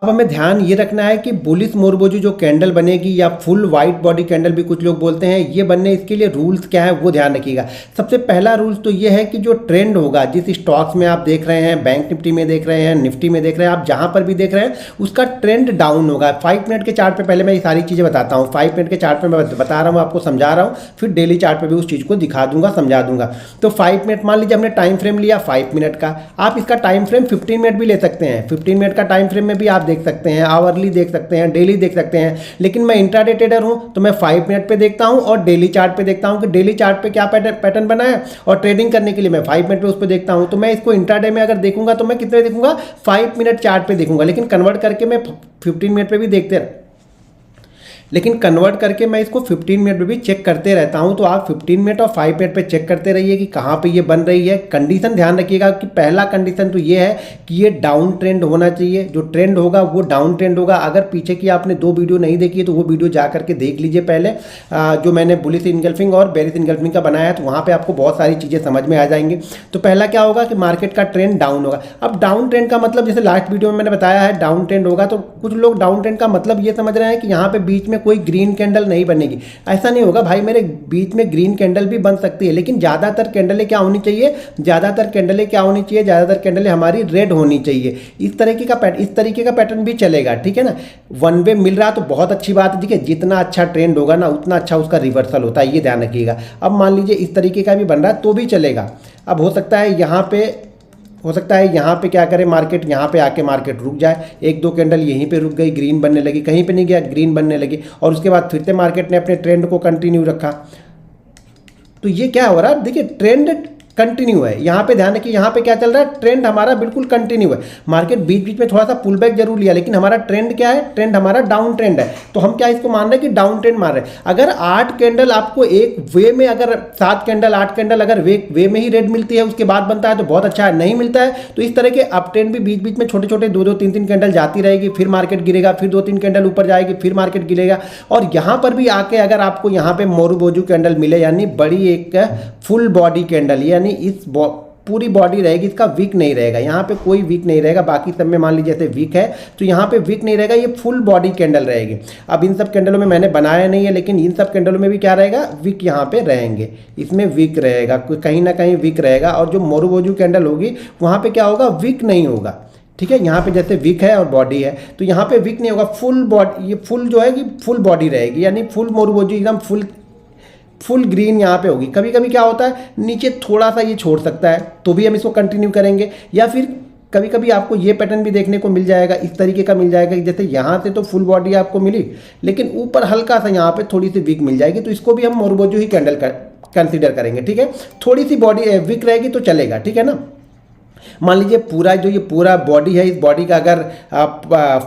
अब हमें ध्यान ये रखना है कि बुलिश मोरबोजू जो कैंडल बनेगी या फुल वाइट बॉडी कैंडल भी कुछ लोग बोलते हैं, ये बनने इसके लिए रूल्स क्या है वो ध्यान रखिएगा। सबसे पहला रूल्स तो ये है कि जो ट्रेंड होगा, जिस स्टॉक्स में आप देख रहे हैं, बैंक निफ्टी में देख रहे हैं, निफ्टी में देख रहे हैं, आप जहां पर भी देख रहे हैं उसका ट्रेंड डाउन होगा। 5 मिनट के चार्ट पे पहले मैं ये सारी चीज़ें बताता हूँ। 5 मिनट के चार्ट पे मैं बता रहा हूँ, आपको समझा रहा हूँ, फिर डेली चार्ट पे भी उस चीज़ को दिखा दूंगा, समझा दूंगा। तो 5 मिनट मान लीजिए हमने टाइम फ्रेम लिया 5 मिनट का, आप इसका टाइम फ्रेम 15 मिनट भी ले सकते हैं। 15 मिनट का टाइम फ्रेम में भी आप देख सकते हैं, आवरली देख सकते हैं, डेली देख सकते हैं। लेकिन मैं इंट्राडे ट्रेडर हूं तो मैं 5 मिनट पे देखता हूं और डेली चार्ट पे देखता हूं कि डेली चार्ट पे क्या पैटर्न बना है, और ट्रेडिंग करने के लिए मैं 5 मिनट पे उस पर देखता हूं। तो मैं इसको इंट्राडे में अगर देखूंगा तो मैं कितने देखूंगा, 5 मिनट चार्ट पे देखूंगा। लेकिन कन्वर्ट करके मैं 15 मिनट पे भी लेकिन कन्वर्ट करके मैं इसको 15 मिनट में भी चेक करते रहता हूं। तो आप 15 मिनट और 5 मिनट पे चेक करते रहिए कि कहां पे ये बन रही है। कंडीशन ध्यान रखिएगा कि पहला कंडीशन तो ये है कि ये डाउन ट्रेंड होना चाहिए। जो ट्रेंड होगा वो डाउन ट्रेंड होगा। अगर पीछे की आपने 2 वीडियो नहीं देखी है तो वो वीडियो जा करके देख लीजिए पहले, जो मैंने बुलिश इनगल्फिंग और बेरिश इनगल्फिंग का बनाया है, तो वहाँ पर आपको बहुत सारी चीज़ें समझ में आ जाएंगी। तो पहला क्या होगा कि मार्केट का ट्रेंड डाउन होगा। अब डाउन ट्रेंड का मतलब, जैसे लास्ट वीडियो में मैंने बताया है डाउन ट्रेंड होगा, तो कुछ लोग डाउन ट्रेंड का मतलब ये समझ रहे हैं कि यहाँ पे बीच में कोई ग्रीन कैंडल नहीं बनेगी। ऐसा नहीं होगा भाई मेरे, बीच में ग्रीन कैंडल भी बन सकती है, लेकिन ज्यादातर कैंडलें क्या होनी चाहिए, ज्यादातर कैंडलें हमारी रेड होनी चाहिए। इस तरीके का पैटर्न भी चलेगा, ठीक है ना। वन वे मिल रहा तो बहुत अच्छी बात है। देखिए जितना अच्छा ट्रेंड होगा ना उतना अच्छा उसका रिवर्सल होता है, ये ध्यान रखिएगा। अब मान लीजिए इस तरीके का भी बन रहा है तो भी चलेगा। अब हो सकता है यहाँ पे क्या करे मार्केट, यहाँ पे आके मार्केट रुक जाए, 1-2 कैंडल यहीं पे रुक गई, ग्रीन बनने लगी, कहीं पे नहीं गया, ग्रीन बनने लगी, और उसके बाद फिर से मार्केट ने अपने ट्रेंड को कंटिन्यू रखा। तो ये क्या हो रहा है, देखिए ट्रेंड कंटिन्यू है। यहाँ पे ध्यान रखिए, यहाँ पे क्या चल रहा है, ट्रेंड हमारा बिल्कुल कंटिन्यू है। मार्केट बीच बीच में थोड़ा सा पुल बैक जरूर लिया, लेकिन हमारा ट्रेंड क्या है, ट्रेंड हमारा डाउन ट्रेंड है। तो हम क्या इसको मान रहे हैं कि डाउन ट्रेंड मान रहे हैं। अगर 8 कैंडल आपको एक वे में, अगर 7 कैंडल 8 कैंडल अगर वे में ही रेड मिलती है उसके बाद बनता है तो बहुत अच्छा है। नहीं मिलता है तो इस तरह के अप ट्रेंड भी बीच बीच में छोटे छोटे 2-2, 3-3 कैंडल जाती रहेगी, फिर मार्केट गिरेगा, फिर 2-3 कैंडल ऊपर जाएगी, फिर मार्केट गिरेगा। और यहाँ पर भी आके अगर आपको यहाँ पे मोरुबोजू कैंडल मिले, यानी बड़ी एक फुल बॉडी कैंडल, यानी इस पूरी बॉडी रहेगी, इसका वीक नहीं रहेगा, यहाँ पे कोई वीक नहीं रहेगा। बाकी सब में मान लीजिए जैसे वीक है तो यहाँ पे वीक नहीं रहेगा, ये फुल बॉडी कैंडल रहेगी। अब इन सब कैंडलों में मैंने बनाया नहीं है, लेकिन इन सब कैंडलों में भी क्या रहेगा, वीक यहाँ पे रहेंगे, इसमें वीक रहेगा, कहीं ना कहीं वीक रहेगा। और जो मोरुबोजू कैंडल होगी वहाँ पे क्या होगा, वीक नहीं होगा, ठीक है। यहाँ पे जैसे वीक है और बॉडी है तो यहाँ पे वीक नहीं होगा, फुल बॉडी, ये फुल जो है कि फुल बॉडी रहेगी, यानी फुल मोरुबोजू एकदम फुल ग्रीन यहाँ पे होगी। कभी कभी क्या होता है नीचे थोड़ा सा ये छोड़ सकता है तो भी हम इसको कंटिन्यू करेंगे, या फिर कभी कभी आपको ये पैटर्न भी देखने को मिल जाएगा, इस तरीके का मिल जाएगा कि जैसे यहाँ से तो फुल बॉडी आपको मिली लेकिन ऊपर हल्का सा यहाँ पे थोड़ी सी वीक मिल जाएगी, तो इसको भी हम मोरुबोजू ही कैंडल कंसीडर करेंगे, ठीक है। थोड़ी सी बॉडी वीक रहेगी तो चलेगा, ठीक है ना। मान लीजिए ये पूरा बॉडी है, इस बॉडी का अगर आप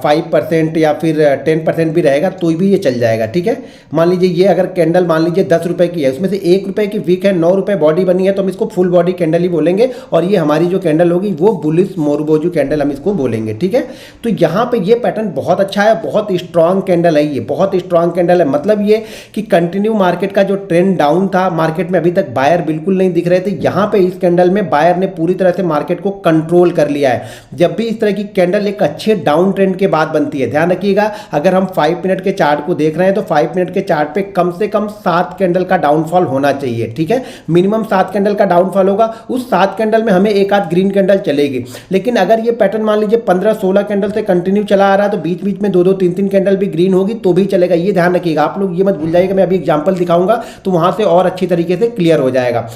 5% या फिर 10% भी रहेगा तो भी ये चल जाएगा, ठीक है। मान लीजिए ये अगर कैंडल मान लीजिए 10 रुपए की है, उसमें से 1 रुपए की वीक है, 9 रुपए बॉडी बनी है, तो हम इसको फुल बॉडी कैंडल ही बोलेंगे। और ये हमारी जो कैंडल होगी वो बुलिश मोरुबोजू कैंडल हम इसको बोलेंगे, ठीक है। तो यहाँ पे ये पैटर्न बहुत अच्छा है, बहुत स्ट्रांग कैंडल है, ये बहुत स्ट्रांग कैंडल है। मतलब ये कि कंटिन्यू मार्केट का जो ट्रेंड डाउन था, मार्केट में अभी तक बायर बिल्कुल नहीं दिख रहे थे, यहाँ पे इस कैंडल में बायर ने पूरी तरह से मार्केट को कंट्रोल कर लिया है। जब भी इस तरह की कैंडल एक अच्छे डाउन ट्रेंड के बाद बनती है, ध्यान रखिएगा, अगर हम 5 मिनट के चार्ट को देख रहे हैं तो 5 मिनट के चार्ट पे कम से कम 7 कैंडल का डाउनफॉल होना चाहिए, ठीक है। मिनिमम 7 कैंडल का डाउनफॉल होगा, उस 7 कैंडल में हमें एक आध ग्रीन कैंडल चलेगी। लेकिन अगर ये पैटर्न मान लीजिए 15-16 कैंडल से कंटिन्यू चला आ रहा है तो बीच बीच में 2-2, 3-3 कैंडल भी ग्रीन होगी तो भी चलेगा, ये ध्यान रखिएगा। आप लोग ये मत भूल जाइएगा, मैं अभी एग्जांपल दिखाऊंगा तो वहां से और अच्छी तरीके से क्लियर हो जाएगा।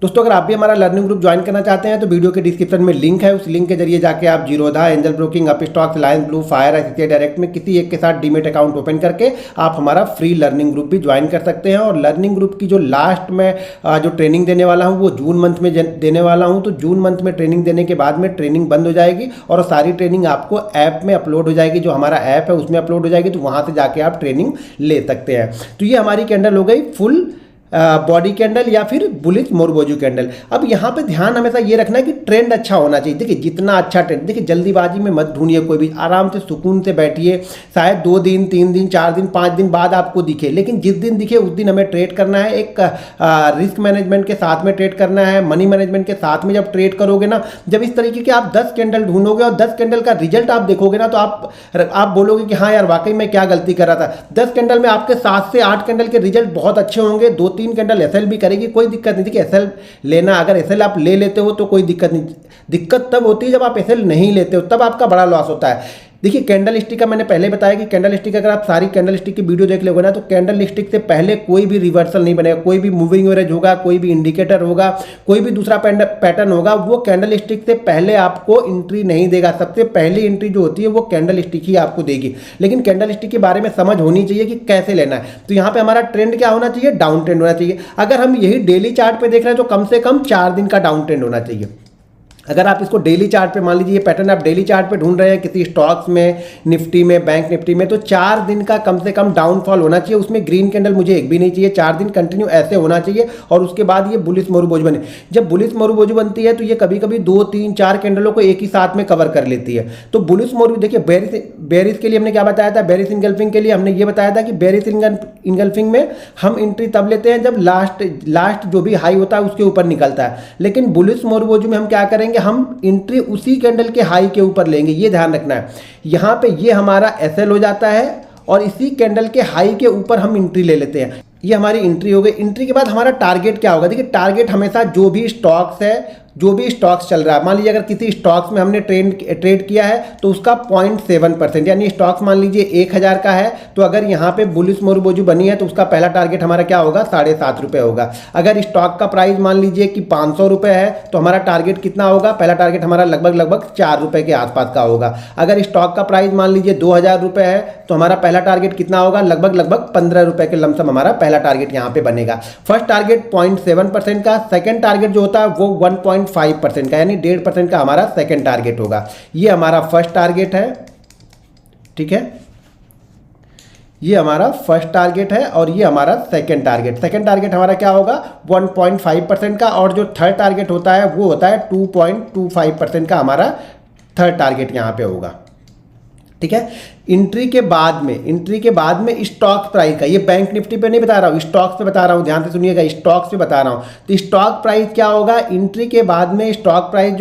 दोस्तों अगर आप भी हमारा लर्निंग ग्रुप ज्वाइन करना चाहते हैं तो वीडियो के डिस्क्रिप्शन में लिंक है, उस लिंक के जरिए जाके आप Zerodha, angel broking, Upstox, Reliance blue, fire, ICICI direct में किसी एक के साथ डीमेट अकाउंट ओपन करके आप हमारा फ्री लर्निंग ग्रुप भी ज्वाइन कर सकते हैं। और लर्निंग ग्रुप की जो लास्ट में जो ट्रेनिंग देने वाला हूँ वो जून मंथ में देने वाला हूँ। तो जून मंथ में ट्रेनिंग देने के बाद में ट्रेनिंग बंद हो जाएगी और सारी ट्रेनिंग आपको ऐप में अपलोड हो जाएगी, जो हमारा ऐप है उसमें अपलोड हो जाएगी, तो वहाँ से जाके आप ट्रेनिंग ले सकते हैं। तो ये हमारी कैंडल हो गई फुल बॉडी कैंडल या फिर बुलिश मोरबोजू कैंडल। अब यहाँ पे ध्यान हमेशा ये रखना है कि ट्रेंड अच्छा होना चाहिए। देखिए जितना अच्छा ट्रेंड, देखिए जल्दीबाजी में मत ढूंढिए, कोई भी आराम से सुकून से बैठिए, शायद 2 दिन 3 दिन 4 दिन 5 दिन बाद आपको दिखे, लेकिन जिस दिन दिखे उस दिन हमें ट्रेड करना है। एक रिस्क मैनेजमेंट के साथ में ट्रेड करना है, मनी मैनेजमेंट के साथ में जब ट्रेड करोगे ना, जब इस तरीके के आप 10 कैंडल ढूंढोगे और 10 कैंडल का रिजल्ट आप देखोगे ना, तो आप बोलोगे कि हाँ यार वाकई में क्या गलती कर रहा था। 10 कैंडल में आपके 7 से 8 कैंडल के रिजल्ट बहुत अच्छे होंगे, 2-3 कैंडल एसएल भी करेगी, कोई दिक्कत नहीं। देखिए एसएल लेना, अगर एसएल आप ले लेते हो तो कोई दिक्कत नहीं। दिक्कत तब होती है जब आप एसएल नहीं लेते हो, तब आपका बड़ा लॉस होता है। देखिए कैंडल स्टिक का मैंने पहले बताया कि कैंडल स्टिक, अगर आप सारी कैंडल स्टिक की वीडियो देख लोगे ना, तो कैंडल स्टिक से पहले कोई भी रिवर्सल नहीं बनेगा, कोई भी मूविंग एवरेज होगा, कोई भी इंडिकेटर होगा, कोई भी दूसरा पैटर्न होगा, वो कैंडल स्टिक से पहले आपको एंट्री नहीं देगा। सबसे पहली एंट्री जो होती है वो कैंडल स्टिक ही आपको देगी। लेकिन कैंडल स्टिक के बारे में समझ होनी चाहिए कि कैसे लेना है। तो यहाँ पे हमारा ट्रेंड क्या होना चाहिए? डाउन ट्रेंड होना चाहिए। अगर हम यही डेली चार्ट पे देख रहे हैं तो कम से कम 4 दिन का डाउन ट्रेंड होना चाहिए। अगर आप इसको डेली चार्ट पे, मान लीजिए ये पैटर्न आप डेली चार्ट पे ढूंढ रहे हैं किसी स्टॉक्स में, निफ्टी में, बैंक निफ्टी में, तो 4 दिन का कम से कम डाउनफॉल होना चाहिए। उसमें ग्रीन कैंडल मुझे एक भी नहीं चाहिए, 4 दिन कंटिन्यू ऐसे होना चाहिए। और उसके बाद ये बुलिश मोरबोजू बने। जब बुलिश मोरबोजू बनती है तो ये कभी कभी 2, 3, 4 कैंडलों को एक ही साथ में कवर कर लेती है। तो बुलिश मोरबोजू, देखिए बेरिश के लिए हमने क्या बताया था? बेरिश इनगल्फिंग के लिए हमने ये बताया था कि बेरिश इनगल्फिंग में हम एंट्री तब लेते हैं जब लास्ट जो भी हाई होता है उसके ऊपर निकलता है। लेकिन बुलिश मोरबोजू में हम क्या करेंगे? हम एंट्री उसी कैंडल के हाई के ऊपर लेंगे, ये ध्यान रखना है। यहां पे ये हमारा एसएल हो जाता है और इसी कैंडल के हाई के ऊपर हम एंट्री ले लेते हैं। ये हमारी एंट्री हो गई। एंट्री के बाद हमारा टारगेट क्या होगा? देखिए टारगेट हमेशा जो भी स्टॉक्स है, जो भी स्टॉक्स चल रहा है, मान लीजिए अगर किसी स्टॉक्स में हमने ट्रेड किया है तो उसका 0.7%, यानी स्टॉक्स मान लीजिए 1000 का है, तो अगर यहाँ पे बुलिश मोरबोजू बनी है तो उसका पहला टारगेट हमारा क्या होगा? 7.5 रुपये होगा। अगर स्टॉक का प्राइस मान लीजिए कि 500 रुपये है तो हमारा टारगेट कितना होगा? पहला टारगेट हमारा लगभग 4 रुपये के आसपास का होगा। अगर स्टॉक का प्राइस मान लीजिए 2000 रुपये है तो हमारा पहला टारगेट कितना होगा? लगभग 15 रुपये के लमसम हमारा पहला टारगेट यहाँ पे बनेगा। फर्स्ट टारगेट 0.7% का, सेकेंड टारगेट जो होता है वो 1.5% का, यानी 1.5% का हमारा सेकंड टारगेट होगा। ये हमारा फर्स्ट टारगेट है, ठीक है, ये हमारा फर्स्ट टारगेट है और ये हमारा सेकंड टारगेट। सेकंड टारगेट हमारा क्या होगा? 1.5% का, और जो थर्ड टारगेट होता है वो होता है 2.25% का हमारा थर्ड टारगेट यहाँ पे होगा, ठीक है। एंट्री के बाद में स्टॉक प्राइस का, ये बैंक निफ्टी पे नहीं बता रहा हूँ, स्टॉक्स पे बता रहा हूँ, ध्यान से सुनिएगा, स्टॉक्स पे बता रहा हूँ। तो स्टॉक प्राइस क्या होगा? एंट्री के बाद में स्टॉक प्राइस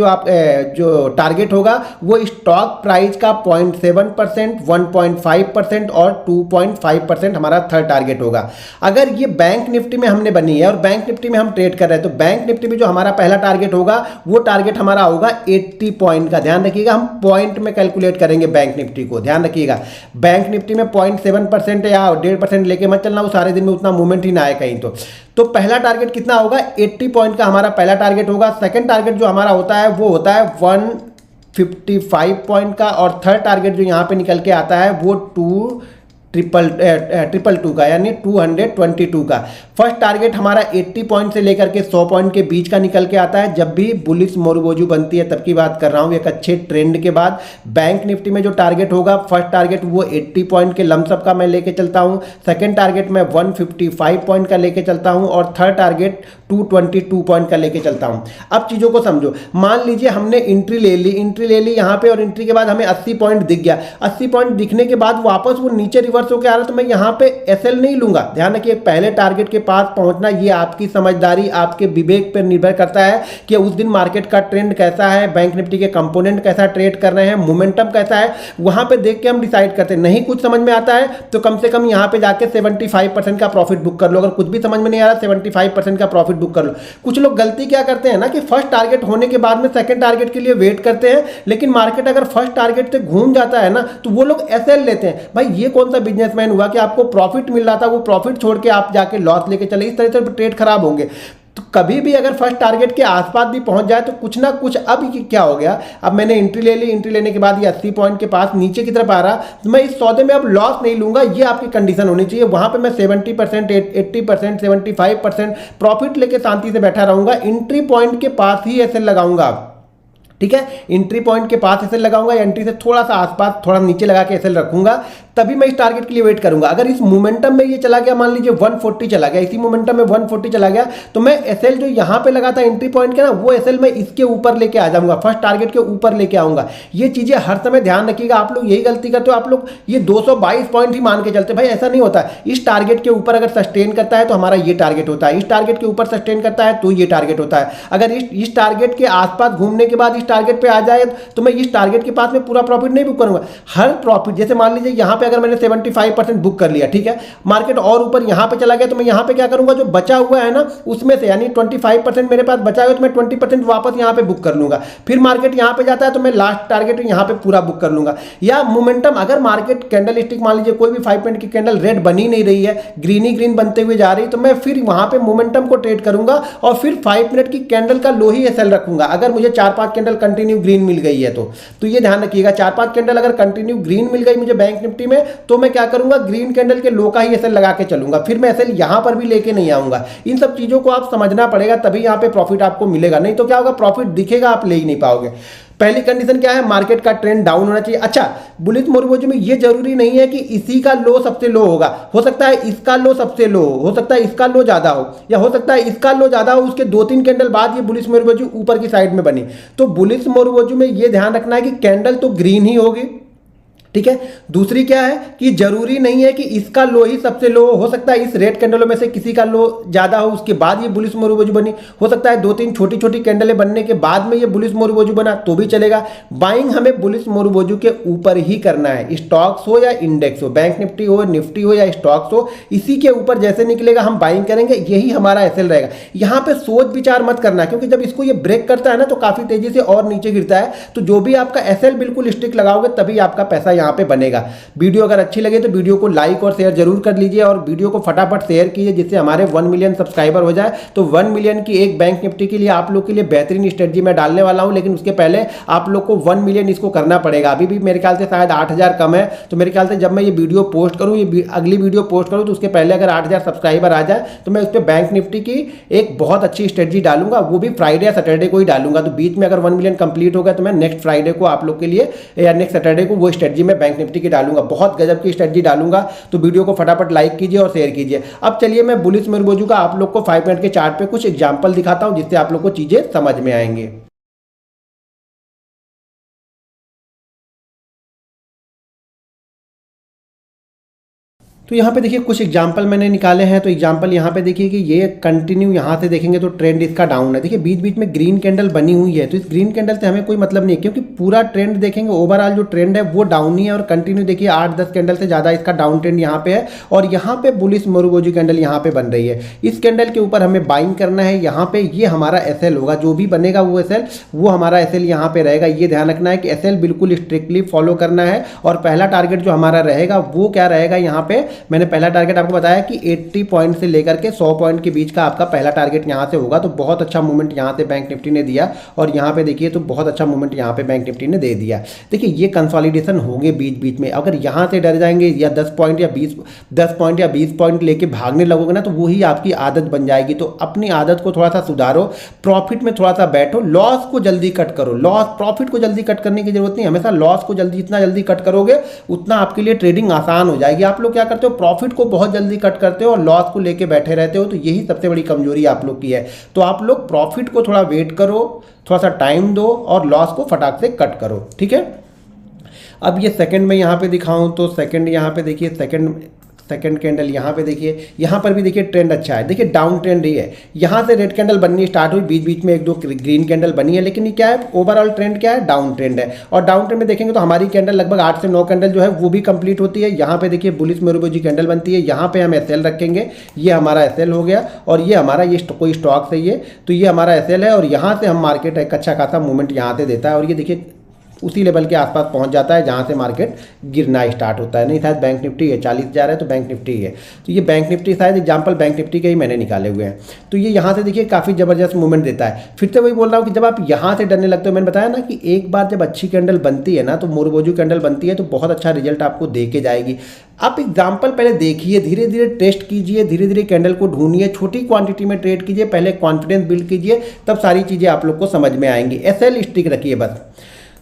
जो टारगेट होगा वो स्टॉक प्राइस का 0.7%, 1.5% और 2.5% हमारा थर्ड टारगेट होगा। अगर ये बैंक निफ्टी में हमने बनी है और बैंक निफ्टी में हम ट्रेड कर रहे हैं तो बैंक निफ्टी में जो हमारा पहला टारगेट होगा वो टारगेट हमारा होगा 80 पॉइंट का। ध्यान रखिएगा, हम पॉइंट में कैलकुलेट करेंगे बैंक निफ्टी को, ध्यान रखिएगा। बैंक निफ्टी में 0.7% या 1.5% लेके मत चलना, वो सारे दिन में उतना मूवमेंट ही ना आए कहीं। तो पहला टारगेट कितना होगा? 80 पॉइंट का हमारा पहला टारगेट होगा। सेकंड टारगेट जो हमारा होता है वो होता है 155 पॉइंट का, और थर्ड टारगेट जो यहाँ पे निकल के आता है वो 222 का, यानी 222 का। फर्स्ट टारगेट हमारा 80 पॉइंट से लेकर के 100 पॉइंट के बीच का निकल के आता है। जब भी बुलिश मोरबोजू बनती है तब की बात कर रहा हूँ, एक अच्छे ट्रेंड के बाद। बैंक निफ्टी में जो टारगेट होगा, फर्स्ट टारगेट वो 80 पॉइंट के लमसम का मैं लेके चलता हूँ, सेकंड टारगेट मैं 155 पॉइंट का लेके चलता हूँ, और थर्ड टारगेट 222 पॉइंट का लेके चलता हूँ। अब चीज़ों को समझो, मान लीजिए हमने एंट्री ले ली यहाँ पे, और एंट्री के बाद हमें 80 पॉइंट दिख गया। 80 पॉइंट दिखने के बाद वापस वो नीचे रिवर्स होकर आ रहा है, तो मैं यहाँ पे एसएल नहीं लूंगा। ध्यान रखिए, पहले टारगेट के पास पहुंचना, ये आपकी समझदारी, आपके विवेक पर निर्भर करता है कि उस दिन मार्केट का ट्रेंड कैसा है, बैंक निफ्टी के कंपोनेंट कैसा ट्रेड कर रहे हैं, मोमेंटम कैसा है, वहां पे देख के हम डिसाइड करते हैं। नहीं कुछ समझ में आता है तो कम से कम यहाँ पे जाके 75% का प्रॉफिट बुक कर लो। अगर कुछ भी समझ में नहीं आ रहा, 75% का प्रॉफिट बुक कर लो। कुछ लोग गलती क्या करते हैं ना कि फर्स्ट टारगेट होने के बाद में सेकंड टारगेट के लिए वेट करते हैं, लेकिन मार्केट अगर फर्स्ट टारगेट से घूम जाता है ना तो वो लोग एसएल लेते हैं। भाई ये कौन सा बिजनेसमैन हुआ कि आपको प्रॉफिट मिल रहा था, वो प्रॉफिट छोड़ के आप जाके लॉस लेके चले? इस तरह से ट्रेड खराब होंगे। तो कभी भी अगर फर्स्ट टारगेट के आसपास भी पहुंच जाए तो कुछ ना कुछ, अब क्या हो गया, अब मैंने एंट्री ले ली, एंट्री लेने के बाद ये 80 पॉइंट के पास नीचे की तरफ आ रहा, तो मैं इस सौदे में अब लॉस नहीं लूंगा। ये आपकी कंडीशन होनी चाहिए। वहां पे मैं 70%, 80%, 75% प्रॉफिट लेके शांति से बैठा रहूंगा। एंट्री पॉइंट के पास ही ऐसे लगाऊंगा। ठीक है। एंट्री पॉइंट के पास एसएल लगाऊंगा या एंट्री से थोड़ा सा आसपास थोड़ा नीचे लगा के एसएल रखूंगा, तभी मैं इस टारगेट के लिए वेट करूंगा। अगर इस मोमेंटम में ये चला गया, मान लीजिए 140 चला गया, इसी मोमेंटम में 140 चला गया, तो मैं एसएल जो यहां पे लगा था एंट्री पॉइंट के ना, वो एसएल मैं इसके ऊपर लेके आ जाऊंगा, फर्स्ट टारगेट के ऊपर लेके आऊंगा। ये चीजें हर समय ध्यान रखिएगा। आप लोग यही गलती करते हो, आप लोग ये 222 पॉइंट ही मान के चलते, भाई ऐसा नहीं होता। इस टारगेट के ऊपर अगर सस्टेन करता है तो हमारा ये टारगेट होता है, इस टारगेट के ऊपर सस्टेन करता है तो ये टारगेट होता है। अगर इस टारगेट के आसपास घूमने के बाद इस टारगेट पे आ जाए तो मैं इस टारगेट के पास में पूरा प्रॉफिट नहीं बुक करूंगा। हर प्रॉफिट, जैसे मान लीजिए यहां पे अगर मैंने 75% बुक कर लिया, ठीक है, मार्केट और ऊपर यहां पे चला गया, तो मैं यहां पे क्या करूंगा, जो बचा हुआ है ना उसमें से, यानी 25% मेरे पास बचा हुआ, तो मैं 20% वापस यहां पे बुक कर लूंगा। फिर मार्केट यहां पे जाता है तो मैं लास्ट टारगेट यहां पे पूरा बुक कर लूंगा। या मोमेंटम, अगर मार्केट कैंडल स्टिक मान लीजिए कोई भी 5 मिनट की कैंडल रेड बनी नहीं रही है, ग्रीन ही ग्रीन बनते हुए जा रही, तो मैं फिर वहां पे मोमेंटम को ट्रेड करूंगा और फिर 5 मिनट की कैंडल का लो ही एसएल रखूंगा। अगर मुझे 4-5 कैंडल कंटिन्यू ग्रीन मिल गई है तो ये ध्यान रखिएगा, 4-5 कैंडल अगर कंटिन्यू ग्रीन मिल गई मुझे बैंक निफ्टी में, तो मैं क्या करूंगा, ग्रीन कैंडल के लो का ही एसएल लगा के चलूंगा। फिर मैं एसएल यहां पर भी लेके नहीं आऊंगा। इन सब चीजों को आप समझना पड़ेगा, तभी यहां पे प्रॉफिट आपको मिलेगा। नहीं तो क्या होगा, प्रॉफिट दिखेगा, आप ले ही नहीं पाओगे। पहली कंडीशन क्या है, मार्केट का ट्रेंड डाउन होना चाहिए। अच्छा, बुलिश मोरगोजी में ये जरूरी नहीं है कि इसी का लो सबसे लो होगा, हो सकता है इसका लो सबसे लो हो सकता है इसका लो ज्यादा हो, या हो सकता है इसका लो ज्यादा हो, उसके 2-3 कैंडल बाद ये बुलिश मोरगोजी ऊपर की साइड में बनी। तो बुलिश मोरगोजी में ये ध्यान रखना है कि कैंडल तो ग्रीन ही होगी, ठीक है। दूसरी क्या है कि जरूरी नहीं है कि इसका लो ही सबसे लो हो सकता है इस रेड कैंडलों में से किसी का लो ज्यादा हो, उसके बाद ये बुलिश मोरगोजी बनी। हो सकता है 2-3 छोटी छोटी कैंडलें बनने के बाद में ये बुलिश मोरगोजी बना, तो भी चलेगा। बाइंग हमें बुलिश मोरगोजी के ऊपर ही करना है, स्टॉक्स हो या इंडेक्स हो, बैंक निफ्टी हो, निफ्टी हो या स्टॉक्स हो, इसी के ऊपर जैसे निकलेगा हम बाइंग करेंगे, यही हमारा एसएल रहेगा। यहाँ पे सोच विचार मत करना, क्योंकि जब इसको ये ब्रेक करता है ना तो काफी तेजी से और नीचे गिरता है। तो जो भी आपका एसएल बिल्कुल स्टिक लगाओगे तभी आपका पैसा यहाँ पे बनेगा। वीडियो अगर अच्छी लगे तो वीडियो को लाइक और शेयर जरूर कर लीजिए, और वीडियो को फटाफट शेयर कीजिए जिससे हमारे 1 मिलियन सब्सक्राइबर हो जाए। तो 1 मिलियन की एक बैंक निफ्टी के लिए आप लोग के लिए बेहतरीन स्ट्रेटजी मैं डालने वाला हूं, लेकिन उसके पहले आप लोग को 1 मिलियन इसको करना पड़ेगा। अभी भी मेरे ख्याल से शायद 8000 कम है, तो मेरे ख्याल से जब मैं ये वीडियो पोस्ट करूँ, ये अगली वीडियो पोस्ट करूँ, तो उसके पहले अगर 8000 सब्सक्राइबर आ जाए तो मैं उस पर बैंक निफ्टी की एक बहुत अच्छी स्ट्रेटजी डालूंगा, वो भी फ्राइडे या सैटरडे को ही डालूंगा। तो बीच में अगर 1 मिलियन कंप्लीट होगा तो मैं नेक्स्ट फ्राइडे को आप लोग के लिए या नेक्स्ट सैटरडे को वो स्ट्रेटजी मैं बैंक निफ्टी की डालूंगा, बहुत गजब की स्ट्रेटजी डालूंगा। तो वीडियो को फटाफट लाइक कीजिए और शेयर कीजिए। अब चलिए मैं बुलिश मोरगोजी का आप लोग को 5 मिनट के चार्ट पे कुछ एग्जांपल दिखाता हूं, जिससे आप लोग को चीजें समझ में आएंगे। तो यहाँ पे देखिए कुछ एग्जाम्पल मैंने निकाले हैं। तो एग्जाम्पल यहाँ पे देखिए कि ये कंटिन्यू यहाँ से देखेंगे तो ट्रेंड इसका डाउन है। देखिए बीच बीच में ग्रीन कैंडल बनी हुई है, तो इस ग्रीन कैंडल से हमें कोई मतलब नहीं है, क्योंकि पूरा ट्रेंड देखेंगे ओवरऑल जो ट्रेंड है वो डाउन ही है। और कंटिन्यू देखिए 8-10 कैंडल से ज़्यादा इसका डाउन ट्रेंड यहाँ पे है, और यहाँ पे बुलिश मोरगोजी कैंडल यहाँ पे बन रही है। इस कैंडल के ऊपर हमें बाइंग करना है। यहाँ पे ये हमारा एसएल होगा, जो भी बनेगा वो एसएल, वो हमारा एसएल यहाँ पे रहेगा। ये ध्यान रखना है कि एसएल बिल्कुल स्ट्रिक्टली फॉलो करना है। और पहला टारगेट जो हमारा रहेगा वो क्या रहेगा, यहाँ पे मैंने पहला टारगेट आपको बताया कि 80 पॉइंट से लेकर के 100 पॉइंट के बीच का आपका पहला टारगेट यहां से होगा। तो बहुत अच्छा मूवमेंट यहां से बैंक निफ्टी ने दिया, और यहां पे देखिए तो बहुत अच्छा मूवमेंट यहां पे बैंक निफ्टी ने दे दिया। देखिए ये कंसोलिडेशन होंगे बीच बीच में, अगर यहां से डर जाएंगे या 10 पॉइंट या 20 पॉइंट लेके भागने लगोगे ना, तो वही आपकी आदत बन जाएगी। तो अपनी आदत को थोड़ा सा सुधारो, प्रॉफिट में थोड़ा सा बैठो, लॉस को जल्दी कट करो। प्रॉफिट को जल्दी कट करने की जरूरत नहीं, हमेशा लॉस को जितना जल्दी कट करोगे उतना आपके लिए ट्रेडिंग आसान हो जाएगी। आप लोग क्या करते हो, प्रॉफिट को बहुत जल्दी कट करते हो और लॉस को लेके बैठे रहते हो, तो यही सबसे बड़ी कमजोरी आप लोग की है। तो आप लोग प्रॉफिट को थोड़ा वेट करो, थोड़ा सा टाइम दो, और लॉस को फटाक से कट करो, ठीक है। अब ये सेकंड में यहाँ पे दिखाऊं तो सेकंड यहाँ पे देखिए, सेकंड कैंडल यहाँ पे देखिए, यहाँ पर भी देखिए ट्रेंड अच्छा है। देखिए डाउन ट्रेंड ही है, यहाँ से रेड कैंडल बननी स्टार्ट हुई, बीच बीच में 1-2 ग्रीन कैंडल बनी है, लेकिन ये क्या है, ओवरऑल ट्रेंड क्या है, डाउन ट्रेंड है। और डाउन ट्रेंड में देखेंगे तो हमारी कैंडल लगभग 8 से 9 कैंडल जो है वो भी कंप्लीट होती है। यहाँ पे देखिए बुलिश मोरगोजी कैंडल बनती है, यहाँ पे हम एसएल रखेंगे, ये हमारा एसएल हो गया, और ये हमारा ये कोई स्टॉक्स है ये, तो ये हमारा एसएल है, और यहाँ से हम मार्केट एक अच्छा खासा मूवमेंट यहाँ से देता है। और ये देखिए उसी लेवल के आसपास पहुंच जाता है जहां से मार्केट गिरना स्टार्ट होता है। नहीं शायद बैंक निफ्टी है 40,000 है तो बैंक निफ्टी है, तो ये बैंक निफ्टी शायद एग्जाम्पल बैंक निफ्टी के ही मैंने निकाले हुए हैं। तो ये यहाँ से देखिए काफ़ी ज़बरदस्त मूवमेंट देता है। फिर से वही बोल रहा हूँ कि जब आप यहाँ से डरने लगते हो, मैंने बताया ना कि एक बार जब अच्छी कैंडल बनती है ना, तो मोरबोजू कैंडल बनती है तो बहुत अच्छा रिजल्ट आपको दे के जाएगी। आप एग्जाम्पल पहले देखिए, धीरे धीरे टेस्ट कीजिए, धीरे धीरे कैंडल को ढूंढिए, छोटी क्वांटिटी में ट्रेड कीजिए, पहले कॉन्फिडेंस बिल्ड कीजिए, तब सारी चीज़ें आप लोग को समझ में आएंगी। एसएल स्टिक रखिए बस।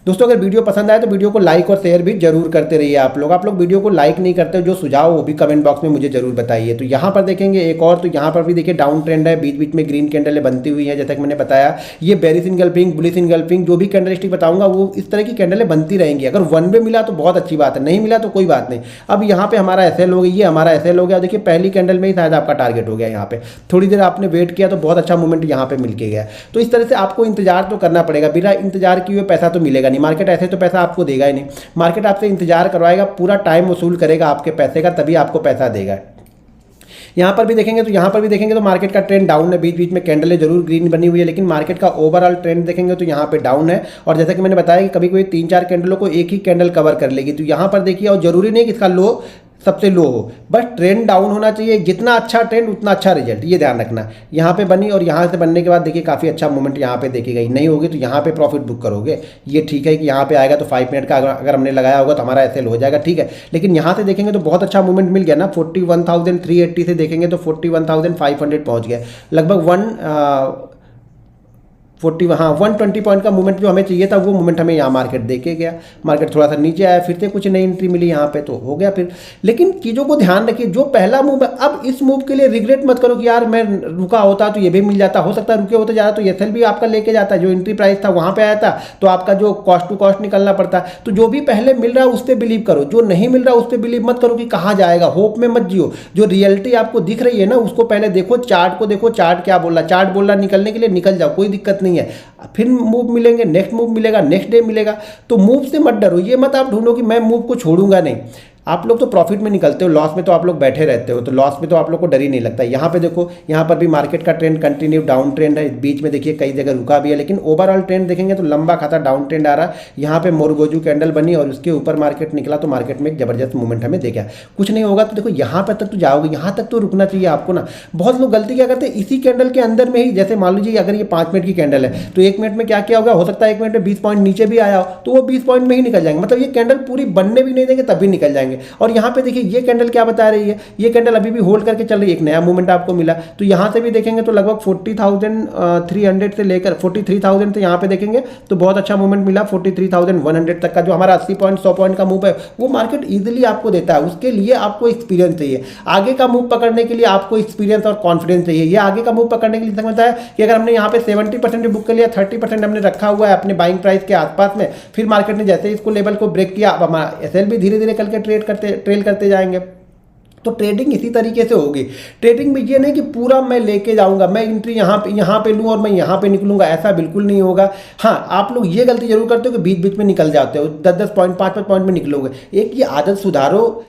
दोस्तों अगर वीडियो पसंद आए तो वीडियो को लाइक और शेयर भी जरूर करते रहिए। आप लोग वीडियो को लाइक नहीं करते, जो सुझाव वो भी कमेंट बॉक्स में मुझे जरूर बताइए। तो यहाँ पर देखेंगे एक और, तो यहाँ पर भी देखिए डाउन ट्रेंड है, बीच बीच में ग्रीन कैंडल बनती हुई है। जैसा कि मैंने बताया ये बेरिश इनगल्फिंग, बुलिश इनगल्फिंग, जो भी कैंडल स्टिक बताऊंगा वो इस तरह की कैंडलें बनती रहेंगी। अगर वन वे मिला तो बहुत अच्छी बात है, नहीं मिला तो कोई बात नहीं। अब यहाँ पे हमारा एसएल हो गई, ये हमारा एसएल हो गया। देखिए पहली कैंडल में ही शायद आपका टारगेट हो गया। यहाँ पे थोड़ी देर आपने वेट किया तो बहुत अच्छा मूवमेंट यहाँ पे मिल के गया। तो इस तरह से आपको इंतजार तो करना पड़ेगा, बिना इंतजार किए पैसा तो मिलेगा नहीं। मार्केट ऐसे तो पैसा आपको देगा ही नहीं, मार्केट आपसे इंतजार करवाएगा, पूरा टाइम वसूल करेगा आपके पैसे का, तभी आपको पैसा देगा। यहाँ पर भी देखेंगे तो मार्केट का ट्रेंड डाउन है, बीच बीच में कैंडलें जरूर ग्रीन बनी हुई है, लेकिन मार्केट का ओवरऑल ट्रेंड देखेंगे तो यहाँ पे डाउन है। और जैसा कि मैंने बताया कि कभी कभी 3-4 कैंडलों को एक ही कैंडल कवर कर लेगी। तो यहाँ पर देखिए, और जरूरी नहीं कि इसका लो सबसे लो हो, बस ट्रेंड डाउन होना चाहिए। जितना अच्छा ट्रेंड उतना अच्छा रिजल्ट, ये ध्यान रखना। यहाँ पे बनी और यहाँ से बनने के बाद देखिए काफ़ी अच्छा मूवमेंट यहाँ पे देखी गई। नहीं होगी तो यहाँ पे प्रॉफिट बुक करोगे, ये ठीक है कि यहाँ पे आएगा तो 5 मिनट का अगर हमने लगाया होगा तो हमारा एसएल हो जाएगा, ठीक है। लेकिन यहाँ से देखेंगे तो बहुत अच्छा मूवमेंट मिल गया ना, 41,380 से देखेंगे तो 41,500 पहुँच गया, लगभग 120 पॉइंट का मूवमेंट जो हमें चाहिए था वो मूवमेंट हमें यहाँ मार्केट देके गया। मार्केट थोड़ा सा नीचे आया, फिर से कुछ नई एंट्री मिली यहाँ पे तो हो गया फिर। लेकिन चीज़ों को ध्यान रखिए, जो पहला मूव है, अब इस मूव के लिए रिग्रेट मत करो कि यार मैं रुका होता तो ये भी मिल जाता, हो सकता है रुके होते ज़्यादा तो एसएल भी आपका लेके जाता, जो एंट्री प्राइस था वहाँ पर आया था तो आपका जो कॉस्ट टू कॉस्ट निकलना पड़ता। तो जो भी पहले मिल रहा है उस पर बिलीव करो, जो नहीं मिल रहा उस पर बिलीव मत करो कि कहाँ जाएगा, होप में मत जियो। जो रियलिटी आपको दिख रही है ना उसको पहले देखो, चार्ट को देखो, चार्ट क्या बोल रहा, चार्ट बोल रहा निकलने के लिए निकल जाओ, कोई दिक्कत नहीं है। फिर मूव मिलेंगे, नेक्स्ट मूव मिलेगा, नेक्स्ट डे मिलेगा। तो मूव से मत डरो, ये मत आप ढूंढो कि मैं मूव को छोड़ूंगा नहीं। आप लोग तो प्रॉफिट में निकलते हो, लॉस में तो आप लोग बैठे रहते हो, तो लॉस में तो आप लोग को डर ही नहीं लगता। यहाँ पे देखो, यहाँ पर भी मार्केट का ट्रेंड कंटिन्यू डाउन ट्रेंड है, बीच में देखिए कई जगह रुका भी है, लेकिन ओवरऑल ट्रेंड देखेंगे तो लंबा खाता डाउन ट्रेंड आ रहा है। यहाँ पे मोरगोजू कैंडल बनी और उसके ऊपर मार्केट निकला तो मार्केट में एक जबरदस्त मूवमेंट हमें देखा। कुछ नहीं होगा तो देखो यहाँ पर तक तो जाओगे, यहाँ तक तो रुकना चाहिए आपको ना। बहुत लोग गलती क्या करते हैं, इसी कैंडल के अंदर में ही, जैसे मान लीजिए अगर ये 5 मिनट की कैंडल है तो 1 मिनट में क्या क्या होगा, हो सकता है 1 मिनट में 20 पॉइंट नीचे भी आया हो तो वो 20 पॉइंट में ही निकल जाएंगे, मतलब ये कैंडल पूरी बनने भी नहीं देंगे तब भी निकल जाएंगे। और यहाँ पे देखिए ये कैंडल क्या बता रही है, ये कैंडल अभी भी होल्ड करके चल रही है, एक नया मूवमेंट आपको मिला। तो यहाँ से भी देखेंगे तो लगभग 40,300 से लेकर 43,000 से यहाँ पे देखेंगे तो बहुत अच्छा मूवमेंट मिला 43,100 तक का। जो हमारा 80 पॉइंट 100 पॉइंट का मूव है वो मार्केट इजीली आपको देता है। उसके लिए आपको एक्सपीरियंस चाहिए, आगे का मूव पकड़ने के लिए आपको एक्सपीरियंस और कॉन्फिडेंस चाहिए। ये आगे का मूव पकड़ने के लिए समझता है कि अगर हमने यहाँ पे 70% बुक कर लिया, 30% हमने रखा हुआ है अपने बाइंग प्राइस के आसपास में, फिर मार्केट ने जैसे इसको लेवल को ब्रेक किया, अब हमारा एसएल भी धीरे धीरे करके ट्रेल करते जाएंगे। तो ट्रेडिंग इसी तरीके से होगी। ट्रेडिंग में ये नहीं कि पूरा मैं लेके जाऊंगा, मैं एंट्री यहाँ पे लूँ और मैं यहाँ पे निकलूंगा, ऐसा बिल्कुल नहीं होगा। हाँ, आप लोग ये गलती जरूर करते हो कि बीच बीच में निकल जाते हो, 10-10 पॉइंट 5-5 पॉइंट में निकलोगे। एक ये आदत सुधारो